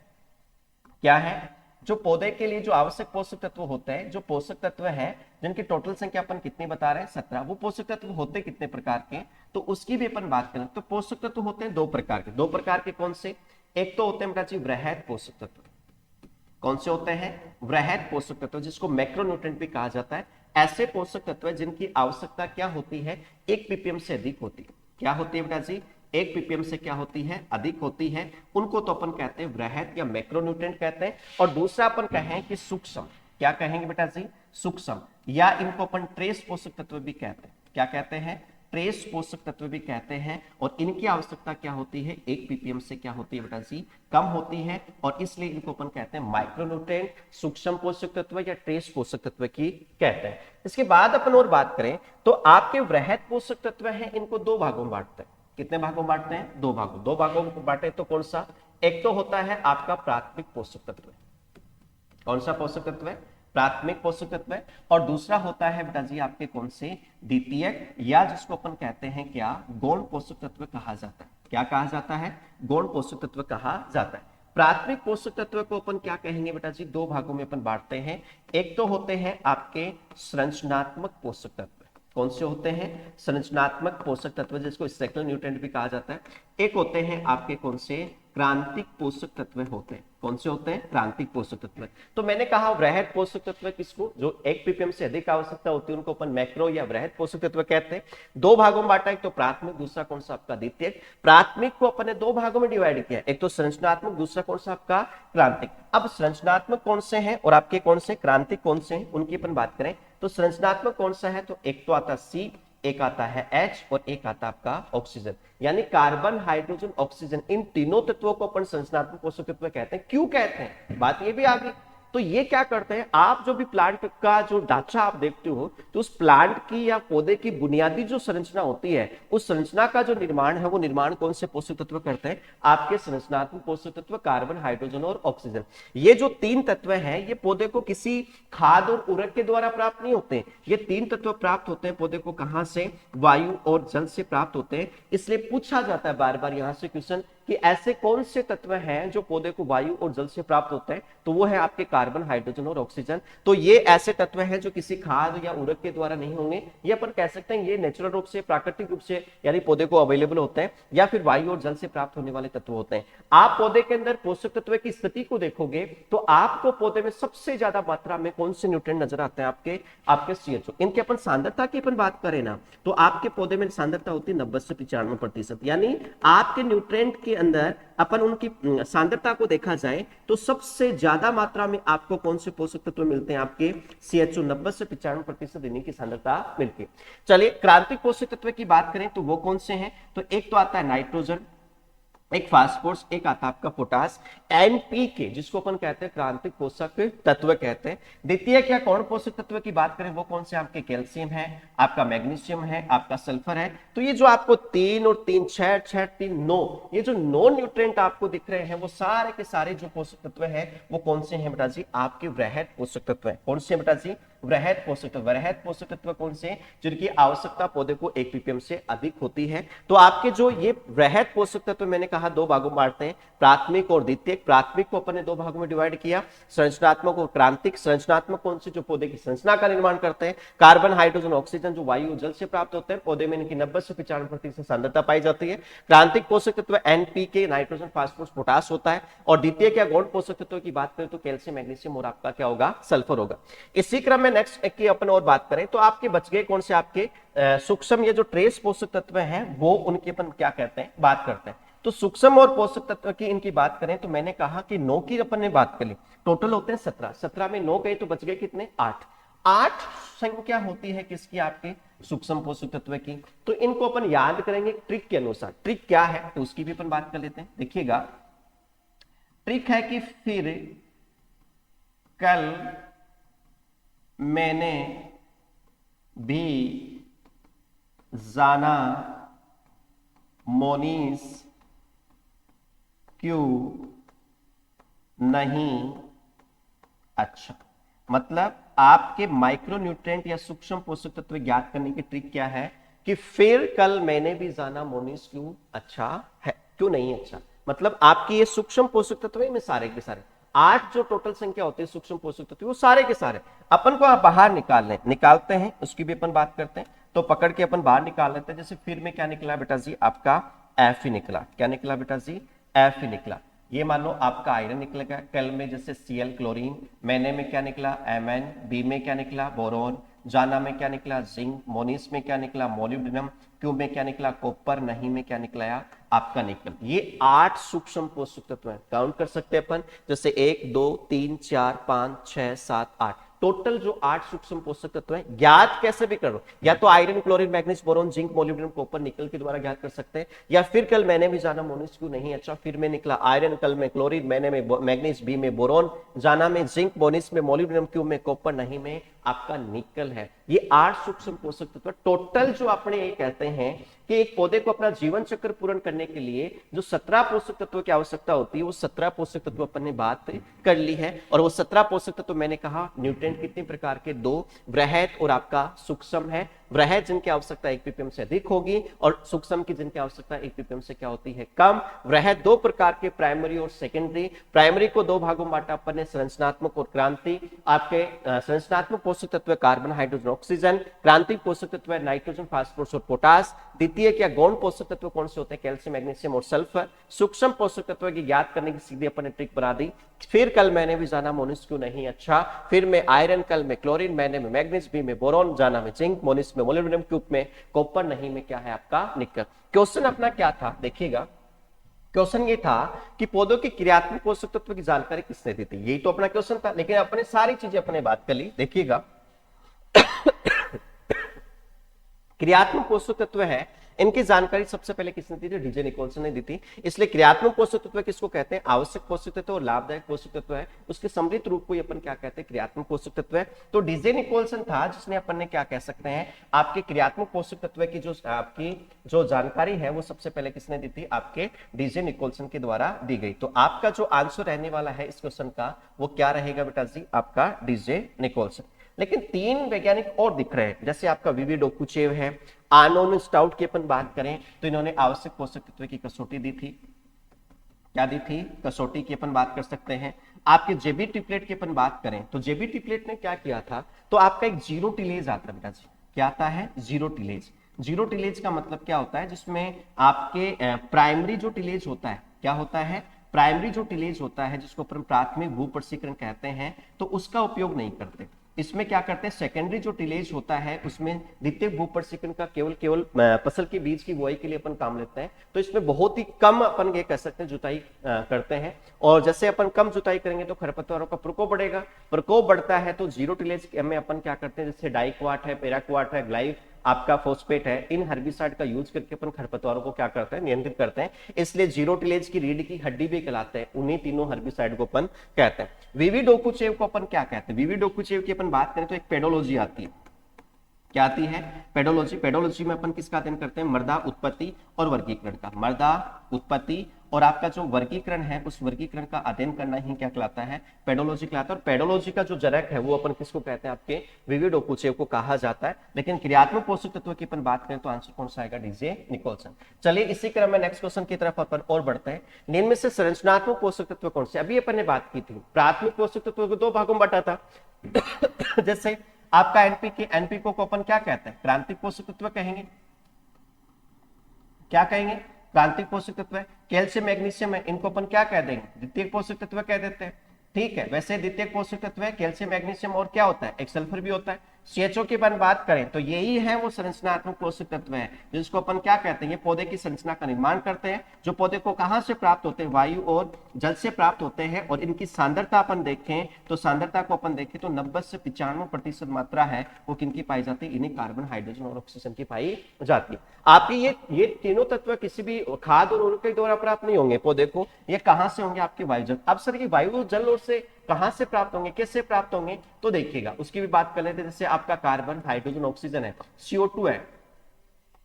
क्या है? जो पौधे के लिए जो आवश्यक पोषक तत्व होते हैं, जो पोषक तत्व है जिनकी टोटल संख्या अपन कितनी बता रहे हैं? 17। वो पोषक तत्व होते कितने प्रकार के? तो उसकी भी अपन बात करें तो पोषक तत्व होते हैं 2 प्रकार के। 2 प्रकार के कौन से? एक तो होते हैं बेटा जी वृहद पोषक तत्व। कौन से होते हैं? वृहद पोषक तत्व, जिसको मैक्रोन्यूट्रिएंट भी कहा जाता है। ऐसे पोषक तत्व जिनकी आवश्यकता क्या होती है? 1 ppm से अधिक होती है। क्या होती है बेटा जी? 1 ppm से क्या होती है? अधिक होती है। उनको तो अपन कहते हैं वृहद या मैक्रोन्यूट्रिएंट कहते हैं। और दूसरा अपन कहें कि सूक्ष्म। क्या कहेंगे बेटा जी? सूक्ष्म, या इनको अपन ट्रेस पोषक तत्व भी कहते हैं। क्या कहते हैं? ट्रेस पोषक तत्व भी कहते हैं। और इनकी आवश्यकता क्या होती है? 1 ppm से क्या होती है बेटा जी? कम होती है। और इसलिए इनको अपन कहते हैं माइक्रोन्यूट्रिएंट, सूक्ष्म पोषक तत्व या ट्रेस पोषक तत्व की कहते हैं। इसके बाद अपन और बात करें तो आपके वृहद पोषक तत्व हैं, इनको 2 भागों में बांटते हैं। कितने भागों में बांटते हैं? 2 भागों। 2 भागों में बांटे तो कौन सा? एक तो होता है आपका प्राथमिक पोषक तत्व। कौन सा पोषक तत्व है? प्राथमिक पोषक तत्व है। और दूसरा होता है बेटा जी आपके कौन से? द्वितीयक, या जिसको अपन कहते हैं क्या? गौण पोषक तत्व कहा जाता है। क्या कहा जाता है? गौण पोषक तत्व कहा जाता है। प्राथमिक पोषक तत्व को अपन क्या कहेंगे बेटा जी? 2 भागों में अपन बांटते हैं। एक तो होते हैं आपके संरचनात्मक पोषक तत्व। कौन से होते हैं? संरचनात्मक पोषक तत्व, जिसको स्ट्रक्चरल न्यूट्रिएंट भी कहा जाता है। एक होते हैं आपके कौन से? क्रांतिक पोषक तत्व होते हैं। कौन से होते हैं? क्रांतिक पोषक तत्व। तो मैंने कहा वृहद पोषक तत्व किसको? जो 1 ppm से अधिक आवश्यकता होती है उनको अपन मैक्रो या वृहद पोषक तत्व कहते हैं। 2 भागों में बांटा, एक तो प्राथमिक, दूसरा कौन सा आपका? द्वितीयक। प्राथमिक को अपन ने 2 भागों में डिवाइड किया, एक तो संरचनात्मक, दूसरा कौन सा आपका? क्रांतिक। अब संरचनात्मक कौन से हैं और आपके कौन से क्रांतिक कौन से हैं, उनकी अपन बात करें तो संरचनात्मक कौन सा है? तो एक तो आता C, एक आता है H और एक आता आपका ऑक्सीजन। यानी कार्बन, हाइड्रोजन, ऑक्सीजन, इन तीनों तत्वों को अपन संरचनात्मक पोषक तत्व कहते हैं। क्यों कहते हैं? बात ये भी आ गई। तो ये क्या करते हैं? आप जो भी प्लांट का जो ढांचा आप देखते हो तो उस प्लांट की या पौधे की बुनियादी जो संरचना होती है उस संरचना का जो निर्माण है वो निर्माण कौन से पोषक तत्व करते हैं? आपके संरचनात्मक पोषक तत्व कार्बन, हाइड्रोजन और ऑक्सीजन। ये जो 3 तत्व हैं ये पौधे को किसी खाद और उर्वरक के द्वारा प्राप्त नहीं होते। ये 3 तत्व प्राप्त होते हैं पौधे को कहां से? वायु और जल से प्राप्त होते हैं। इसलिए पूछा जाता है बार बार यहां से क्वेश्चन कि ऐसे कौन से तत्व हैं जो पौधे को वायु और जल से प्राप्त होते हैं, तो वो है आपके कार्बन, हाइड्रोजन और ऑक्सीजन। तो ये ऐसे तत्व हैं जो किसी खाद या उर्वरक के द्वारा नहीं होंगे, ये अपन कह सकते हैं ये नेचुरल रूप से, प्राकृतिक रूप से यानी पौधे को अवेलेबल होते हैं, या फिर वायु और जल से प्राप्त होने वाले तत्व होते हैं। आप पौधे के अंदर पोषक तत्व की स्थिति को देखोगे तो आपको पौधे में सबसे ज्यादा मात्रा में कौन से न्यूट्रिएंट नजर आते हैं, आपके CH4। इनके अपन सांद्रता की अपन बात करें ना, तो आपके पौधे में सांद्रता होती है 90 से 95%। यानी आपके न्यूट्रिएंट के अंदर अपन उनकी सांद्रता को देखा जाए तो सबसे ज्यादा मात्रा में आपको कौन से पोषक तत्व मिलते हैं, आपके CH4 90 से 95% इन्हीं की सांद्रता मिलती है। चलिए क्रांतिक पोषक तत्व की बात करें तो वो कौन से हैं, तो एक तो आता है नाइट्रोजन, एक फास्फोरस, एक आता है आपका पोटास, NPK जिसको अपन कहते हैं क्रांतिक पोषक तत्व कहते हैं। द्वितीय क्या कौन पोषक तत्व की बात करें वो कौन से, आपके कैल्शियम है, आपका मैग्नीशियम है, आपका सल्फर है। तो ये जो आपको 3 और 3 6 6 3 9 ये जो 9 न्यूट्रिएंट आपको दिख रहे हैं वो सारे के सारे जो पोषक तत्व है वो कौन से हैं बेटा जी, आपके वृहद पोषक तत्व है। कौन से बेटा जी, वृहद पोषक तत्व। वृहद पोषक तत्व कौन से, जिनकी आवश्यकता पौधे को 1 ppm से अधिक होती है। तो आपके जो ये वृहद पोषक तत्व मैंने कहा 2 भागों में बांटते हैं, प्राथमिक और द्वितीयक। प्राथमिक को अपन ने 2 भागों में डिवाइड किया, संरचनात्मक और क्रांतिक। संरचनात्मक कौन से, जो पौधे की संरचना का निर्माण करते हैं, कार्बन, हाइड्रोजन, ऑक्सीजन जो वायु जल से प्राप्त होते हैं, पौधे में इनकी 90 से 95% सांद्रता पाई जाती है। क्रांतिक पोषक तत्व NPK नाइट्रोजन, फास्फोरस, पोटास होता है। और द्वितीय क्या गौण पोषक तत्व की बात करें तो कैल्शियम, मैग्नीशियम और आपका क्या होगा, सल्फर होगा। इसी क्रम में नेक्स्ट की अपन और बात करें तो आपके बच गए कौन से, आपके सूक्ष्म, ये जो ट्रेस पोषक तत्व हैं वो उनकी अपन क्या कहते हैं, बात करते हैं। तो सूक्ष्म और पोषक तत्व की इनकी बात करें तो मैंने कहा कि 9 की अपन ने बात कर ली, टोटल होते हैं 17। 17 में 9 गए तो बच गए कितने, 8। 8 संख्या होती है किसकी, आपके सूक्ष्म पोषक तत्व की। तो इनको अपन याद करेंगे ट्रिक के अनुसार। ट्रिक क्या है तो उसकी भी अपन बात कर लेते हैं। देखिएगा ट्रिक है कि फिर कल मैंने भी जाना मोनीस क्यों नहीं अच्छा। मतलब आपके माइक्रोन्यूट्रिएंट या सूक्ष्म पोषक तत्व ज्ञात करने की ट्रिक क्या है कि फिर कल मैंने भी जाना मोनीस क्यों अच्छा है, क्यों नहीं अच्छा। मतलब आपकी ये सूक्ष्म पोषक तत्व है, इनमें सारे के सारे 8 जो टोटल संख्या होती है सूक्ष्म पोषक तत्व, वो सारे के सारे अपन को आप बाहर निकालते हैं, उसकी भी अपन बात करते हैं। तो पकड़ के अपन बाहर निकाल लेते हैं। जैसे फिर में क्या निकला बेटा जी, आपका F ही निकला। क्या निकला बेटा जी, F ही निकला। ये मान लो आपका आयरन निकलेगा। कल में जैसे Cl क्लोरीन, मैंने में क्या निकला Mn, बी में क्या निकला बोरोन, जाना में क्या निकला जिंक, मोनिस में क्या निकला मोलिब्डेनम, क्यू में क्या निकला कॉपर, नहीं में क्या निकला आपका निकल। ये 8 सूक्ष्म पोषक तत्व हैं। काउंट कर सकते हैं अपन, जैसे 1 2 3 4 5 6 7 8 टोटल जो 8 सूक्ष्म पोषक तत्व हैं। ज्ञात कैसे भी करो, या तो iron, chlorine, manganese, boron, zinc, molybdenum, copper, निकल के द्वारा ज्ञात कर सकते हैं, या फिर कल मैंने भी जाना मोनिस क्यों नहीं अच्छा, फिर में निकला आयरन, कल में क्लोरीन, मैंने में मैग्नीज, बी में बोरोन, जाना में जिंक, मोनिस में मोलिब्डेनम, क्यू में कॉपर, नहीं में आपका निकल है। ये 8 सूक्ष्म पोषक तत्व टोटल जो अपने ये कहते हैं कि एक पौधे को अपना जीवन चक्र पूर्ण करने के लिए जो 17 पोषक तत्व की आवश्यकता होती है, वो 17 पोषक तत्व अपन ने बात कर ली है। और वो 17 पोषक तत्व मैंने कहा न्यूट्रिएंट कितने प्रकार के, 2 वृहद और आपका सूक्ष्म है। वृहद जिनकी आवश्यकता 1 ppm से अधिक होगी और सूक्ष्म की जिनकी आवश्यकता 1 ppm से क्या होती है, कम। वृहद 2 प्रकार के, प्राइमरी और सेकेंडरी। प्राइमरी को 2 भागों में बांटा अपन ने, संरचनात्मक और क्रांति। आपके संरचनात्मक पोषक तत्व कार्बन, हाइड्रोजन, ऑक्सीजन। क्रांतिक पोषक तत्व है नाइट्रोजन, फास्फोरस और पोटास। द्वितीय क्या गौण पोषक तत्व कौन से होते हैं, कैल्शियम, मैग्नीशियम और सल्फर। सूक्ष्म पोषक तत्व की ज्ञात करने की सीधी अपन ने ट्रिक बना दी। फिर कल मैंने भी जाना मोनिस क्यों नहीं अच्छा, फिर में आयरन, कल में क्लोरीन, मैंने में मैग्नीज, बी में बोरोन, जाना में जिंक, मोनिस में मोलिब्डेनम, क्यूब में कॉपर, नहीं में क्या है आपका निकल। क्वेश्चन अपना क्या था देखिएगा, क्वेश्चन ये था कि पौधों की क्रियात्मक पोषक तत्व की जानकारी किसने दी थी, यही तो अपना क्वेश्चन था। लेकिन अपने सारी चीजें अपने बात कर ली। देखिएगा क्रियात्मक पोषक तत्व है, इनकी जानकारी सबसे पहले किसने दी थी, डीजे निकोलसन ने दी थी। इसलिए क्रियात्मक पोषक तत्व किसको कहते हैं, आवश्यक पोषक तत्व और लाभदायक पोषक तत्व है, उसके समृद्ध रूप को अपन क्या कहते हैं, क्रियात्मक पोषक तत्व है। तो डीजे निकोलसन था जिसने अपन ने क्या कह सकते हैं, आपके क्रियात्मक पोषक तत्व की जो आपकी जो जानकारी है वो सबसे पहले किसने दी थी, आपके डीजे निकोलसन के द्वारा दी गई। तो आपका जो आंसर रहने वाला है इस क्वेश्चन का वो क्या रहेगा बेटा जी, आपका डीजे निकोलसन। लेकिन 3 वैज्ञानिक और दिख रहे हैं, जैसे आपका वीवी डोकुचेव है। आर्नोल्ड स्टाउट की अपन बात करें तो इन्होंने आवश्यक पोषक तत्व की कसौटी दी थी। क्या दी थी, कसौटी की अपन बात कर सकते हैं। आपके जेबी ट्रिपलेट की अपन बात करें तो जेबी ट्रिपलेट ने क्या किया था, तो आपका एक जीरो टिलेज आता है बेटा जी। क्या आता है, जीरो टिलेज। जीरो टिलेज का मतलब क्या होता है, जिसमें आपके प्राइमरी जो टिलेज होता है, क्या होता है, प्राइमरी जो टिलेज होता है जिसको अपन प्राथमिक भूप्रशीकरण कहते हैं, तो उसका उपयोग नहीं करते। इसमें क्या करते हैं, सेकेंडरी जो टिलेज होता है उसमें द्वितीयक भूप्रशीकरण का केवल फसल के बीज की बुआई के लिए अपन काम लेते हैं। तो इसमें बहुत ही कम अपन ये कह सकते हैं जुताई करते हैं, और जैसे अपन कम जुताई करेंगे तो खरपतवारों का प्रकोप बढ़ेगा, प्रकोप बढ़ता है तो जीरो टिलेज में अपन क्या करते हैं, जैसे डाइक्वाट है, पेराक्वाट है, ग्लाइव आपका फॉस्फेट है, इन हर्बिसाइड का यूज करके अपन खरपतवारों को क्या करते हैं, नियंत्रित करते हैं। इसलिए जीरो टिलेज की रीढ़ की हड्डी भी कहलाते हैं, उन्हीं तीनों हर्बिसाइड को अपन कहते हैं। वीवी डोकुचेव को अपन क्या कहते हैं, वीवी डोकुचेव की अपन बात करें तो एक पेडोलॉजी आती है। क्या आती है, पेडोलॉजी। पेडोलॉजी में अपन किसका अध्ययन करते हैं, मृदा उत्पत्ति और वर्गीकरण का। मृदा उत्पत्ति और आपका जो वर्गीकरण है उस वर्गीकरण का अध्ययन करना ही क्या कहलाता है, पेडोलॉजी कहलाता है। और पेडोलॉजी का जो जनक है वो अपन किसको कहते हैं, आपके वीवी डोकुचेव को कहा जाता है। लेकिन क्रियात्मक पोषक तत्व की अपन बात करें तो आंसर कौन सा आएगा, डीजे निकोलसन। चलिए इसी क्रम में नेक्स्ट क्वेश्चन की तरफ अपन और बढ़ते हैं। निम्न में से संरचनात्मक पोषक तत्व कौन से, अभी अपन ने बात की थी प्राथमिक पोषक तत्व को दो भागों में बांटा था जैसे आपका एनपीके, एनपीके को अपन क्या कहते हैं, क्रांतिक पोषक तत्व कहेंगे। क्या कहेंगे, क्रांतिक पोषक तत्व है। कैल्शियम मैग्नीशियम है, इनको अपन क्या कह देंगे, द्वितीयक पोषक तत्व कह देते हैं। ठीक है, वैसे द्वितीयक पोषक तत्व है कैल्शियम मैग्नीशियम, और क्या होता है, एक सल्फर भी होता है। सीएचओ की अपन बात करें तो यही है वो संरचनात्मक पोषक तत्व है जिसको अपन क्या कहते हैं, ये पौधे की संरचना का निर्माण करते हैं, जो पौधे को कहां से प्राप्त होते हैं, वायु और जल से प्राप्त होते हैं। और इनकी सांद्रता अपन देखें तो सांद्रता को अपन देखें तो 90 से 95% मात्रा है वो किनकी पाई जाती है, इन्हीं कार्बन, हाइड्रोजन और ऑक्सीजन की पाई जाती है। आपकी ये तीनों तत्व किसी भी खाद और उर्वरक के द्वारा प्राप्त नहीं होंगे पौधे को, ये कहां से होंगे, आपके वायुजल। अब सर ये वायु जल और से कहां से प्राप्त होंगे, किससे प्राप्त होंगे, तो देखिएगा उसकी भी बात कर लेते हैं। जैसे आपका कार्बन, हाइड्रोजन, ऑक्सीजन है, CO2 है,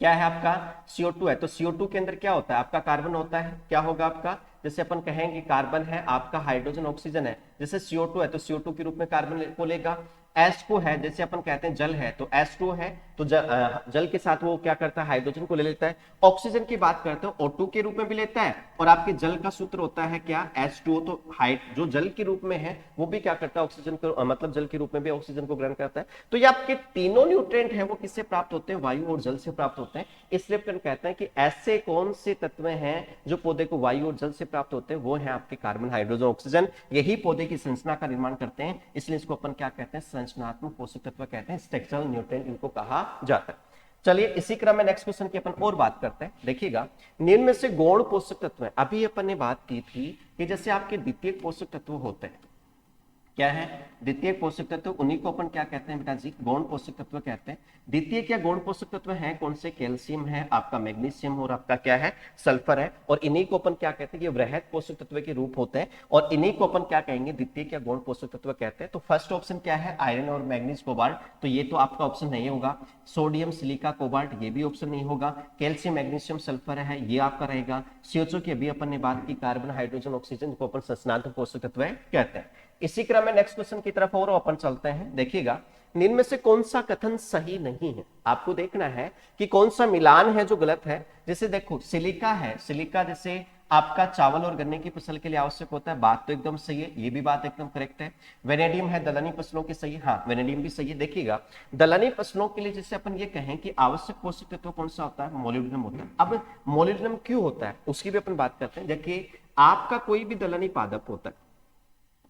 क्या है आपका CO2 है, तो CO2 के अंदर क्या होता है, आपका कार्बन होता है, क्या होगा आपका, जैसे अपन कहेंगे कार्बन है, आपका हाइड्रोजन ऑक्सीजन है, जैसे CO2 है तो CO2 के रूप में कार्बन को लेगा। H2 है, जैसे अपन कहते हैं जल है तो H2 है, तो जल के साथ वो क्या करता है, हाइड्रोजन को ले लेता है। ऑक्सीजन की बात करते हो O2 के रूप में भी लेता है, और आपके जल का सूत्र होता है क्या, H2O, तो जो जल के रूप में है वो भी क्या करता है, ऑक्सीजन को मतलब जल के रूप में भी ऑक्सीजन को ग्रहण करता है। तो ये आपके तीनों न्यूट्रिएंट है वो किससे प्राप्त होते हैं, वायु और जल से प्राप्त होते हैं। इसलिए अपन कहते हैं कि ऐसे कौन से तत्व हैं जो पौधे को वायु और जल से प्राप्त होते हैं, वो है आपके कार्बन, हाइड्रोजन, ऑक्सीजन। यही पौधे की संरचना का निर्माण करते हैं, इसलिए इसको अपन क्या कहते हैं, संरचनात्मक पोषक तत्व कहते हैं, स्ट्रक्चरल न्यूट्रिएंट इनको कहा जाता है। चलिए इसी क्रम में नेक्स्ट क्वेश्चन की अपन और बात करते हैं। देखिएगा निम्न में से गौण पोषक तत्व है, अभी अपन ने बात की थी कि जैसे आपके द्वितीयक पोषक तत्व होते हैं, क्या है, द्वितीय पोषक तत्व, उन्हीं को अपन क्या कहते हैं बेटा जी, गौण पोषक तत्व कहते हैं। द्वितीय क्या गौण पोषक तत्व है, कौन से, कैल्शियम है, आपका मैग्नीशियम और आपका क्या है, सल्फर है। और इन्हीं को अपन क्या कहते हैं, ये वृहद पोषक तत्व के रूप होते हैं, और इन्हीं को अपन क्या कहेंगे, द्वितीय क्या गौण पोषक तत्व कहते हैं। तो फर्स्ट ऑप्शन क्या है, आयरन और मैग्नीज, कोबाल्ट, तो ये तो आपका ऑप्शन नहीं होगा। सोडियम, सिलिका, कोबाल्ट, ये भी ऑप्शन नहीं होगा। कैल्शियम, मैग्नीशियम, सल्फर है, ये आपका रहेगा। CO2 की अभी अपन ने बात की, कार्बन, हाइड्रोजन, ऑक्सीजन को अपन संरचनात्मक पोषक तत्व कहते हैं। इसी क्रम में नेक्स्ट क्वेश्चन की तरफ और अपन चलते हैं। देखिएगा निम्न में से कौन सा कथन सही नहीं है, आपको देखना है कि कौन सा मिलान है जो गलत है। जैसे देखो सिलिका है, सिलिका जैसे आपका चावल और गन्ने की फसल के लिए आवश्यक होता है, बात तो एकदम सही है, ये भी बात एकदम करेक्ट है। वेनेडियम है, दलहनी फसलों की सही है, हाँ वेनेडियम भी सही है। देखिएगा दलहनी फसलों के लिए जैसे अपन ये कहें कि आवश्यक पोषक तत्व कौन सा होता है, मोलिब्डेनम होता है। अब मोलिब्डेनम क्यों होता है उसकी भी अपन बात करते हैं। देखिए आपका कोई भी दलहनी पादप होता है,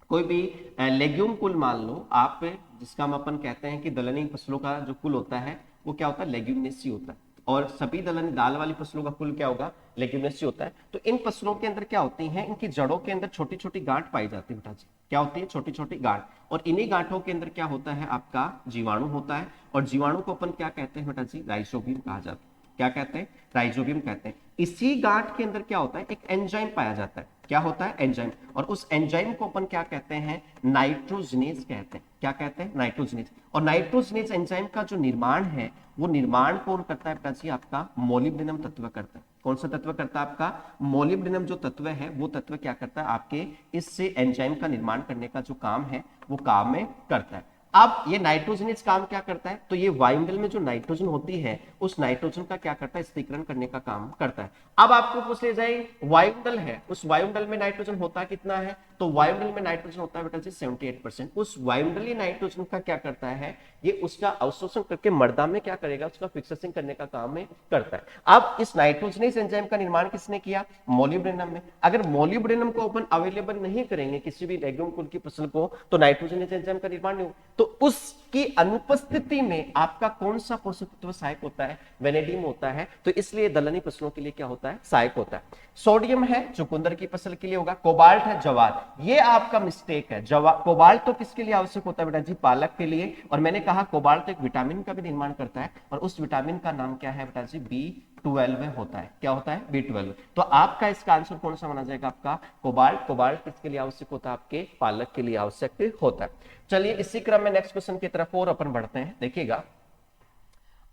कोई भी लेग्यूम कुल मान लो आप, जिसका हम अपन कहते हैं कि दलहनी फसलों का जो कुल होता है वो क्या होता है, लेग्यूमिनेसी होता है। और सभी दलहनी दाल वाली फसलों का कुल क्या होगा, लेग्यूमिनेसी होता है। तो इन फसलों के अंदर क्या होती है, इनकी जड़ों के अंदर छोटी छोटी गांठ पाई जाती है बेटा जी, क्या होती है, छोटी छोटी गांठ। और इन्हीं गांठों के अंदर क्या होता है, आपका जीवाणु होता है। और जीवाणु को अपन क्या कहते हैं बेटा जी, राइजोबियम कहा जाता है। क्या कहते हैं, राइजोबियम कहते हैं। इसी गांठ के अंदर क्या होता है, एक एंजाइम पाया जाता है, क्या होता है, एंजाइम। और उस एंजाइम को अपन क्या कहते हैं, नाइट्रोजनेज कहते हैं। क्या कहते हैं, नाइट्रोजनेज। और नाइट्रोजनेज एंजाइम का जो निर्माण है वो निर्माण कौन करता है बेटा जी, आपका मोलिब्डेनम तत्व करता है। कौन सा तत्व करता है, आपका मोलिब्डेनम जो तत्व है वो तत्व क्या करता है, आपके इससे एंजाइम का निर्माण करने का जो काम है वो काम में करता है। अब ये नाइट्रोजनेज काम क्या करता है, तो ये वायुमंडल में जो नाइट्रोजन होती है उस नाइट्रोजन का क्या करता है, स्थिरीकरण करने का काम करता है। अब आपको पूछ लिया जाए वायुमंडल है, उस वायुमंडल में नाइट्रोजन होता कितना है, तो वायुमंडल में नाइट्रोजन होता है बेटा जी 78%। उस वायुमंडलीय नाइट्रोजन का क्या करता है, ये उसका अवशोषण करके मर्दा में क्या करेगा, उसका फिक्सेशन करने का काम में करता है। अब इस नाइट्रोजनेज एंजाइम का निर्माण किसने किया, मोलिब्डेनम में। अगर मोलिब्डेनम को अपन अवेलेबल नहीं करेंगे किसी भी लेग्यूम कुल की फसल को, तो नाइट्रोजनेज एंजाइम का निर्माण नहीं होगा। तो उसकी अनुपस्थिति में आपका कौन सा पोषक तत्व सहायक होता है, वेनेडियम होता है। तो इसलिए दलहनी फसलों के लिए क्या होता है, सहायक होता है। सोडियम है चुकंदर की फसल के लिए होगा, कोबाल्ट है जवार, ये आपका मिस्टेक है। कोबाल्ट तो किसके लिए आवश्यक होता है बेटा जी, पालक के लिए। और मैंने कहा कोबाल्ट एक विटामिन का भी निर्माण करता है, और उस विटामिन का नाम क्या है बेटा जी, B12 होता है। क्या होता है, B12। तो आपका इसका आंसर कौन सा माना जाएगा, आपका कोबाल्ट। कोबाल्ट किसके लिए आवश्यक होता है, आपके पालक के लिए आवश्यक होता है। चलिए इसी क्रम में नेक्स्ट क्वेश्चन की तरफ और अपन बढ़ते हैं। देखिएगा,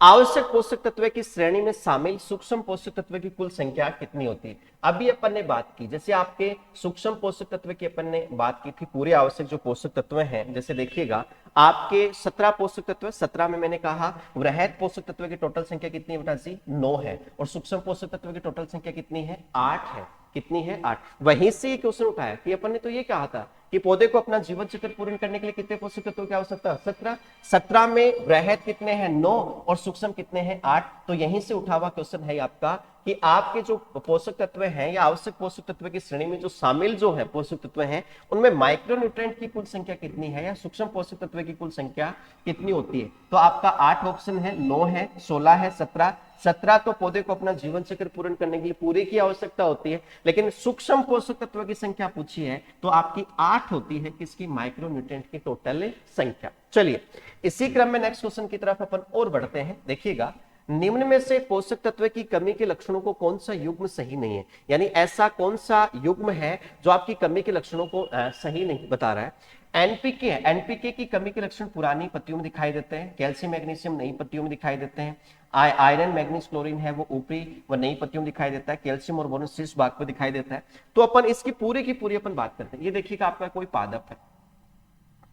आवश्यक पोषक तत्व की श्रेणी में शामिल सूक्ष्म पोषक तत्व की कुल संख्या कितनी होती है। अभी अपन ने बात की, जैसे आपके सूक्ष्म पोषक तत्व की अपन ने बात की थी, पूरे आवश्यक जो पोषक तत्व हैं, जैसे देखिएगा आपके 17 पोषक तत्व, 17 में मैंने कहा वृहद पोषक तत्व की टोटल संख्या कितनी है बेटा जी, 9 है। और सूक्ष्म पोषक तत्व की टोटल संख्या कितनी है, 8 है। कितनी है, 8। वहीं से ये क्वेश्चन उठाया कि अपन ने तो ये कहा था कि पौधे को अपना जीवन चक्र पूर्ण करने के लिए कितने पोषक तत्वों की आवश्यकता है, 17। 17 में वृहद कितने हैं, 9, और सूक्ष्म कितने हैं, 8। तो यहीं से उठा हुआ क्वेश्चन है आपका कि आपके जो पोषक तत्व हैं या आवश्यक पोषक तत्व की श्रेणी में जो शामिल जो है पोषक तत्व हैं, उनमें माइक्रोन्यूट्रिएंट की कुल संख्या कितनी है या सूक्ष्म पोषक तत्व की कुल संख्या कितनी होती है। तो आपका 8 ऑप्शन है, 9 है, 16 है, 17। 17 तो पौधे को अपना जीवन चक्र पूर्ण करने के लिए पूरे की आवश्यकता होती है, लेकिन सूक्ष्म पोषक तत्व की संख्या पूछी है तो आपकी 8 होती है, किसकी, माइक्रोन्यूट्रिएंट की टोटल संख्या। चलिए इसी क्रम में नेक्स्ट क्वेश्चन की तरफ अपन और बढ़ते हैं। देखिएगा, निम्न में से पोषक तत्व की कमी के लक्षणों को कौन सा युग्म सही नहीं है, यानी ऐसा कौन सा युग्म है जो आपकी कमी के लक्षणों को सही नहीं बता रहा है। एनपीके है, एनपीके की कमी के लक्षण पुरानी पत्तियों में दिखाई देते हैं, कैल्शियम मैग्नीशियम नई पत्तियों में दिखाई देते हैं, आयरन मैग्नीज क्लोरीन है वो ऊपरी व नई पत्तियों में दिखाई देता है, कैल्शियम और बोरोन शीर्ष भाग पर दिखाई देता है। तो अपन इसकी पूरी की पूरी अपन बात करते हैं। ये देखिएगा आपका कोई पादप है,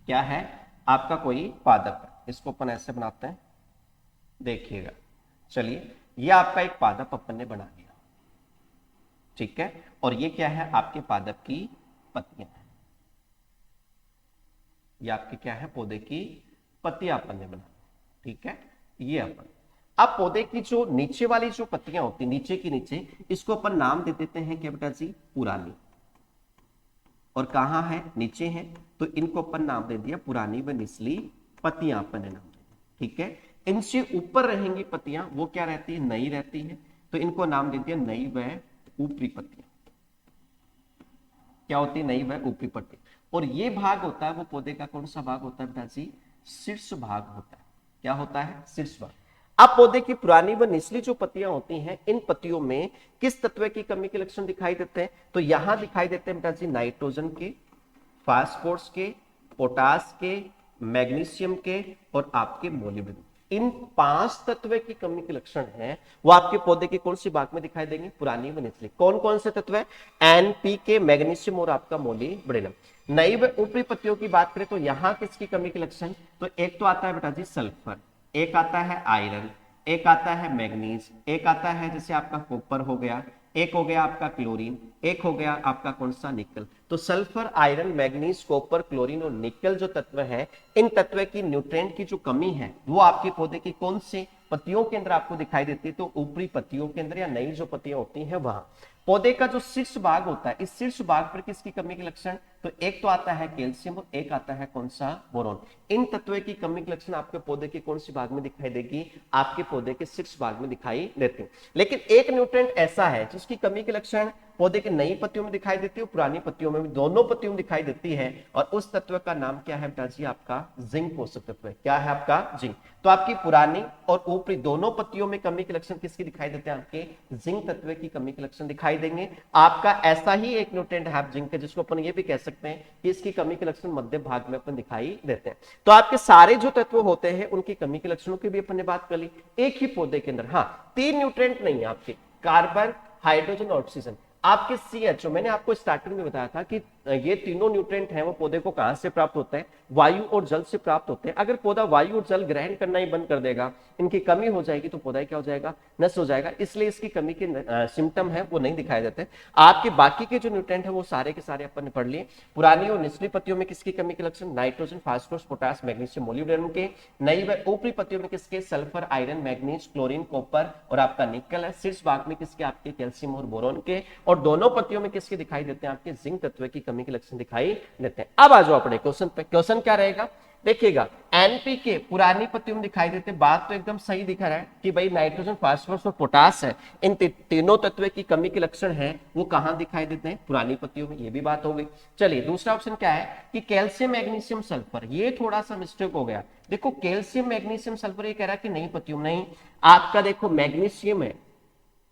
क्या है, आपका कोई पादप है, इसको अपन ऐसे बनाते हैं, देखिएगा। चलिए ये आपका एक पादप अपन ने बना दिया, ठीक है, और ये क्या है, आपके पादप की पत्तियां हैं, ये आपकी क्या है, पौधे की पत्तियां अपन ने बना, ठीक है, ये अपन। अब पौधे की जो नीचे वाली जो पत्तियां होती, नीचे की नीचे, इसको अपन नाम दे देते हैं क्या बेटा जी, पुरानी। और कहां है, नीचे है, तो इनको अपन नाम दे दिया पुरानी व निचली पत्तियां अपन ने नाम दे दिया, ठीक है। इनसे ऊपर रहेंगी पत्तियां, वो क्या रहती है, नई रहती है, तो इनको नाम दे दिया नई व ऊपरी पत्तियां। क्या होती है, नई व ऊपरी पत्ती। और ये भाग होता है वो पौधे का कौन सा भाग होता है बेटा जी, शीर्ष भाग होता है। क्या होता है, शीर्ष भाग। अब पौधे की पुरानी व निचली जो पत्तियां होती हैं, इन पत्तियों में किस तत्व की कमी के लक्षण दिखाई देते हैं, तो यहां दिखाई देते हैं बेटा जी नाइट्रोजन के, फास्फोरस के, पोटास के, मैग्नीशियम के और आपके मोलिब्डेनम। इन 5 तत्व की कमी के लक्षण हैं, वो आपके पौधे के कौन सी भाग में दिखाई देंगे, पुरानी व निचली। कौन कौन से तत्व है, एनपीके, मैग्नीशियम और आपका मोलिब्डेनम। नई व ऊपरी पत्तियों की बात करें तो यहां किसकी कमी के लक्षण, तो एक तो आता है बेटा जी सल्फर, एक आता है आयरन, एक आता है मैग्नीज, एक आता है जैसे आपका कॉपर हो गया, एक हो गया आपका क्लोरीन, एक हो गया आपका कौन सा, निकल। तो sulphur, iron, manganese, copper, chlorine और निकल जो तत्व है, इन तत्व की न्यूट्रिएंट की जो कमी है वो आपके पौधे की कौन से पत्तियों के अंदर आपको दिखाई देती है, तो ऊपरी पत्तियों के अंदर या नई जो पत्तियां होती हैं वहां। पौधे का जो शीर्ष भाग होता है, इस शीर्ष भाग पर किसकी कमी के लक्षण, तो एक तो आता है कैल्शियम और एक आता है कौन सा, बोरॉन। इन तत्वों की कमी के लक्षण आपके पौधे के कौन सी भाग में दिखाई देगी, आपके पौधे के शीर्ष भाग में दिखाई देते हैं। लेकिन एक न्यूट्रिएंट ऐसा है जिसकी कमी के लक्षण पौधे के नई पत्तियों में दिखाई देती है, पुरानी पत्तियों में भी, दोनों पत्तियों में दिखाई देती है, और उस तत्व का नाम क्या है बेटा जी, आपका जिंक पोषक तत्व है। क्या है आपका, जिंक। तो आपकी पुरानी और ऊपरी दोनों पत्तियों में कमी के लक्षण किसके दिखाई देते हैं, आपके जिंक तत्व की कमी के लक्षण दिखाई देंगे। आपका ऐसा ही एक न्यूट्रिएंट है जिंक है, जिसको अपन ये भी कह सकते हैं कि इसकी कमी के लक्षण मध्य भाग में अपन दिखाई देते हैं। तो आपके सारे जो तत्व होते हैं उनकी कमी के लक्षणों की भी अपन ने बात कर ली। एक ही पौधे के अंदर हाँ 3 न्यूट्रिएंट नहीं है आपके, कार्बन, हाइड्रोजन और ऑक्सीजन। आपके CHO, मैंने आपको स्टार्टिंग में बताया था कि ये तीनों न्यूट्रिएंट हैं वो पौधे को कहां से प्राप्त होते हैं? वायु और जल से प्राप्त होते हैं। अगर पौधा वायु और जल ग्रहण करना ही बंद कर देगा, इनकी कमी हो जाएगी, तो पौधा क्या हो जाएगा? नष्ट हो जाएगा। इसलिए इसकी कमी के सिम्टम है वो नहीं दिखाई देते। आपके बाकी के जो न्यूट्रिएंट है वो सारे के सारे अपन ने पढ़ लिए। पुरानी और निचली पत्तियों में किसकी कमी के लक्षण? Nitrogen, phosphorus, potash, magnesium, molybdenum के। नई व ऊपरी पत्तियों में किसके? Sulphur, iron, manganese, chlorine, copper और आपका निकल है। शीर्ष भाग में किसके? आपके कैल्शियम और बोरॉन के। और दोनों पत्तियों में किसके दिखाई देते हैं? आपके जिंक तत्व की कमी के लक्षण दिखाई देते हैं। अब आ जाओ अपने क्वेश्चन पे। क्वेश्चन क्या रहेगा? देखिएगा, एनपीके पुरानी पत्तियों में दिखाई देते हैं। बात तो एकदम सही दिखा रहा है कि भाई नाइट्रोजन, फास्फोरस और पोटास है, इन तीनों तत्व की कमी के लक्षण है वो कहां दिखाई देते हैं? पुरानी पत्तियों में। ये भी बात हो गई। चलिए दूसरा ऑप्शन क्या है कि कैल्शियम, मैग्नीशियम, सल्फर। ये थोड़ा सा मिस्टेक हो गया। देखो कैल्शियम, मैग्नीशियम, सल्फर ये कह रहा है कि नई पत्तियों में। नहीं, आपका देखो मैग्नीशियम है,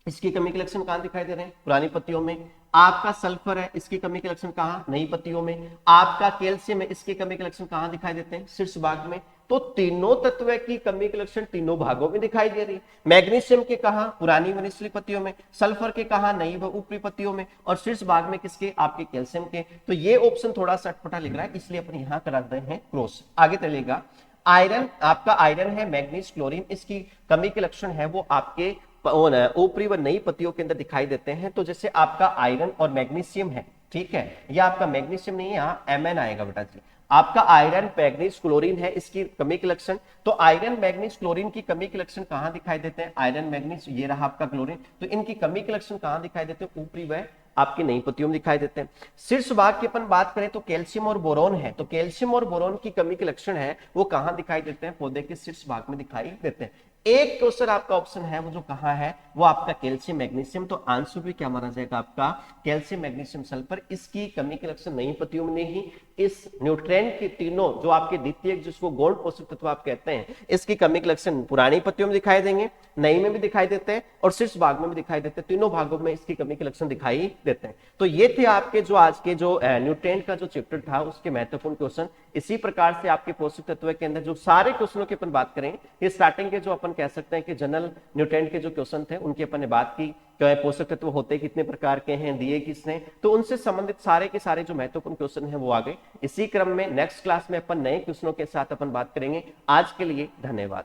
इसकी कमी के लक्षण कहां दिखाई दे रहे हैं? पुरानी पत्तियों में। आपका सल्फर है, इसकी कमी के लक्षण कहां? नई पत्तियों में। आपका कैल्शियम है, इसकी कमी के लक्षण कहां दिखाई देते हैं? शीर्ष भाग में। तो तीनों तत्व की कमी के लक्षण तीनों भागों में दिखाई दे रही है। मैग्नीशियम के कहां? पुरानी व निचली पत्तियों में। सल्फर के कहां? नई व ऊपरी पत्तियों में। और शीर्ष भाग में किसके? आपके कैल्शियम के। तो ये ऑप्शन थोड़ा सा अटपटा लिख रहा है, इसलिए अपन यहां करा रहे हैं क्रॉस। आगे चलेगा, आयरन, आपका आयरन है, मैग्नीज, क्लोरीन, इसकी कमी के लक्षण है वो आपके ऊपरी व नई पत्तियों के अंदर दिखाई देते हैं। तो जैसे आपका आयरन और मैग्नीशियम है, ठीक है, या आपका मैग्नीशियम नहीं है, यहाँ Mn आएगा बेटा जी। आपका आयरन, मैग्नीज, क्लोरीन है, इसकी कमी के लक्षण। तो आयरन, मैग्नीज, क्लोरीन की कमी के लक्षण कहां दिखाई देते हैं? आयरन, मैग्नीज, ये रहा आपका क्लोरीन। तो इनकी कमी के लक्षण कहां दिखाई देते हैं? ऊपरी व आपकी नई पत्तियों में दिखाई देते हैं। शीर्ष भाग की अपन बात करें तो कैल्शियम और बोरॉन है, तो कैल्शियम और बोरॉन की कमी के लक्षण है वो कहां दिखाई देते हैं? पौधे के शीर्ष भाग में दिखाई देते हैं। एक क्वेश्चन आपका ऑप्शन है वो जो कहां है वो आपका कैल्शियम, मैग्नीशियम। तो आंसर भी क्या माना जाएगा आपका? Calcium, magnesium, sulphur. इसकी कमी के लक्षण नई पत्तियों में नहीं, इस न्यूट्रिएंट के तीनों जो आपके द्वितीय जिसको गौण पोषक तत्व आप कहते हैं, इसकी कमी के लक्षण पुरानी पत्तियों में दिखाई देंगे, नई में भी दिखाई देते हैं और शीर्ष भाग में भी दिखाई देते हैं। तीनों भागों में इसकी कमी के लक्षण दिखाई देते हैं। तो ये थे आपके जो आज के जो न्यूट्रिएंट का जो चैप्टर था उसके महत्वपूर्ण क्वेश्चन। इसी प्रकार से आपके पोषक तत्व के अंदर जो सारे क्वेश्चनों की अपन बात करेंगे, ये स्टार्टिंग के जो अपन कह सकते हैं कि जनरल न्यूट्रिएंट के जो क्वेश्चन थे उनकी अपन ने बात की। पोषक तत्व होते कितने प्रकार के हैं, दिए किसने, तो उनसे संबंधित सारे के सारे जो महत्वपूर्ण क्वेश्चन हैं वो आ गए। इसी क्रम में नेक्स्ट क्लास में अपन नए क्वेश्चनों के साथ अपन बात करेंगे। आज के लिए धन्यवाद।